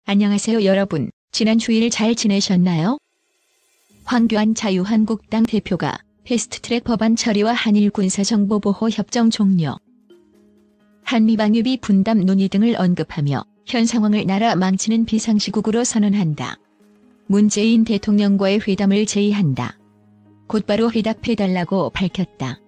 안녕하세요 여러분. 지난 주일 잘 지내셨나요? 황교안 자유한국당 대표가 패스트트랙 법안 처리와 한일 군사정보보호 협정 종료, 한미방위비 분담 논의 등을 언급하며 현 상황을 나라 망치는 비상시국으로 선언한다. 문재인 대통령과의 회담을 제의한다. 곧바로 회답해달라고 밝혔다.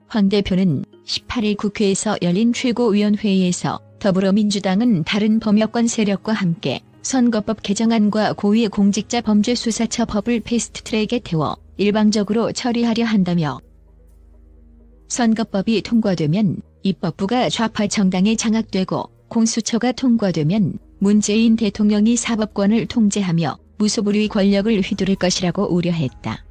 황 대표는 18일 국회에서 열린 최고위원회의에서 더불어민주당은 다른 범여권 세력과 함께 선거법 개정안과 고위공직자범죄수사처법을 패스트트랙에 태워 일방적으로 처리하려 한다며, 선거법이 통과되면 입법부가 좌파 정당에 장악되고 공수처가 통과되면 문재인 대통령이 사법권을 통제하며 무소불위 권력을 휘두를 것이라고 우려했다.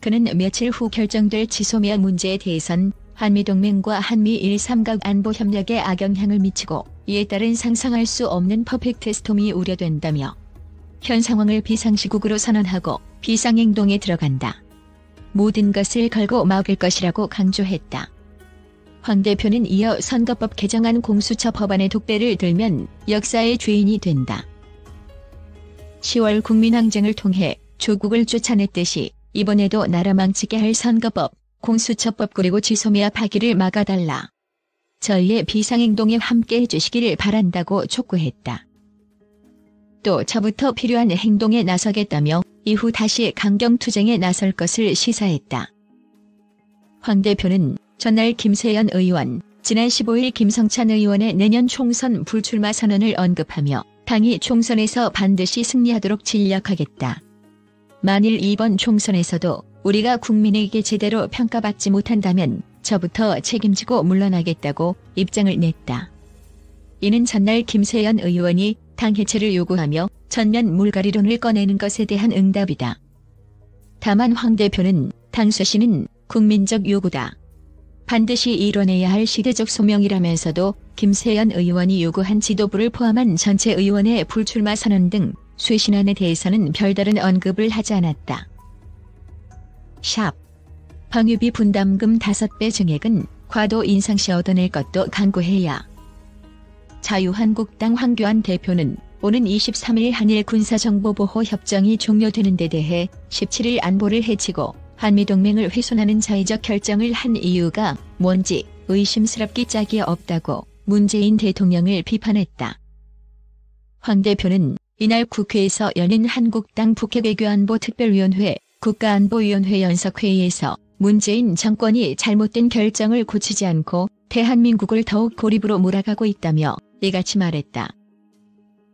그는 며칠 후 결정될 지소미아 문제에 대해선 한미동맹과 한미 1.3각 안보협력에 악영향을 미치고 이에 따른 상상할 수 없는 퍼펙트 스톰이 우려된다며 현 상황을 비상시국으로 선언하고 비상행동에 들어간다. 모든 것을 걸고 막을 것이라고 강조했다. 황 대표는 이어 선거법 개정안 공수처 법안의 독배를 들면 역사의 죄인이 된다. 10월 국민항쟁을 통해 조국을 쫓아냈듯이 이번에도 나라 망치게 할 선거법, 공수처법 그리고 지소미아 파기를 막아달라. 저희의 비상행동에 함께 해주시기를 바란다고 촉구했다. 또 저부터 필요한 행동에 나서겠다며 이후 다시 강경투쟁에 나설 것을 시사했다. 황 대표는 전날 김세연 의원, 지난 15일 김성찬 의원의 내년 총선 불출마 선언을 언급하며 당이 총선에서 반드시 승리하도록 진력하겠다. 만일 이번 총선에서도 우리가 국민에게 제대로 평가받지 못한다면 저부터 책임지고 물러나겠다고 입장을 냈다. 이는 전날 김세연 의원이 당 해체를 요구하며 전면 물갈이론을 꺼내는 것에 대한 응답이다. 다만 황 대표는 당 쇄신은 국민적 요구다. 반드시 이뤄내야 할 시대적 소명이라면서도 김세연 의원이 요구한 지도부를 포함한 전체 의원의 불출마 선언 등 쇄신안에 대해서는 별다른 언급을 하지 않았다. 방위비 분담금 5배 증액은 과도 인상시 얻어낼 것도 강구해야. 자유한국당 황교안 대표는 오는 23일 한일 군사정보보호 협정이 종료되는 데 대해 17일 안보를 해치고 한미동맹을 훼손하는 자의적 결정을 한 이유가 뭔지 의심스럽기 짝이 없다고 문재인 대통령을 비판했다. 황 대표는 이날 국회에서 열린 한국당 북핵외교안보특별위원회 국가안보위원회 연석회의에서 문재인 정권이 잘못된 결정을 고치지 않고 대한민국을 더욱 고립으로 몰아가고 있다며 이같이 말했다.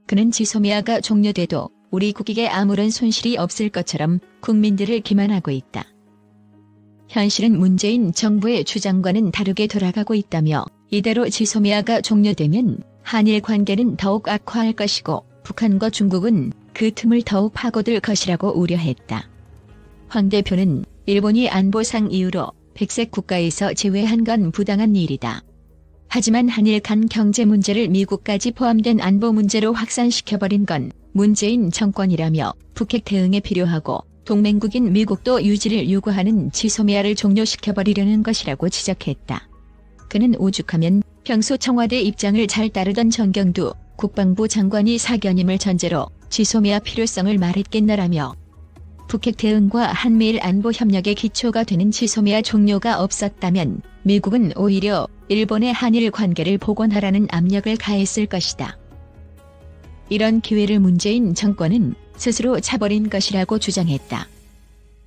그는 지소미아가 종료돼도 우리 국익에 아무런 손실이 없을 것처럼 국민들을 기만하고 있다. 현실은 문재인 정부의 주장과는 다르게 돌아가고 있다며 이대로 지소미아가 종료되면 한일 관계는 더욱 악화할 것이고 북한과 중국은 그 틈을 더욱 파고들 것이라고 우려했다. 황 대표는 일본이 안보상 이유로 백색 국가에서 제외한 건 부당한 일이다. 하지만 한일 간 경제 문제를 미국까지 포함된 안보 문제로 확산시켜버린 건 문재인 정권이라며 북핵 대응에 필요하고 동맹국인 미국도 유지를 요구하는 지소미아를 종료시켜버리려는 것이라고 지적했다. 그는 오죽하면 평소 청와대 입장을 잘 따르던 정경두 국방부 장관이 사견임을 전제로 지소미아 필요성을 말했겠노라며 북핵 대응과 한미일 안보 협력의 기초가 되는 지소미아 종료가 없었다면 미국은 오히려 일본의 한일 관계를 복원하라는 압력을 가했을 것이다. 이런 기회를 문재인 정권은 스스로 차버린 것이라고 주장했다.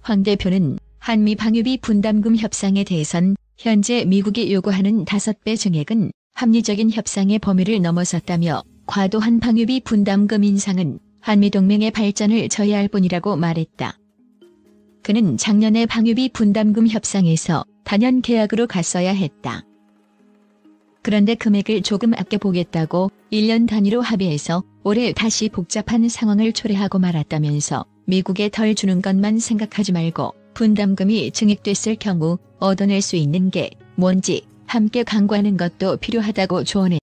황 대표는 한미 방위비 분담금 협상에 대해선 현재 미국이 요구하는 5배 증액은 합리적인 협상의 범위를 넘어섰다며 과도한 방위비 분담금 인상은 한미동맹의 발전을 저해할 뿐이라고 말했다. 그는 작년에 방위비 분담금 협상에서 단연 계약으로 갔어야 했다. 그런데 금액을 조금 아껴보겠다고 1년 단위로 합의해서 올해 다시 복잡한 상황을 초래하고 말았다면서 미국에 덜 주는 것만 생각하지 말고 분담금이 증액됐을 경우 얻어낼 수 있는 게 뭔지 함께 강구하는 것도 필요하다고 조언했다.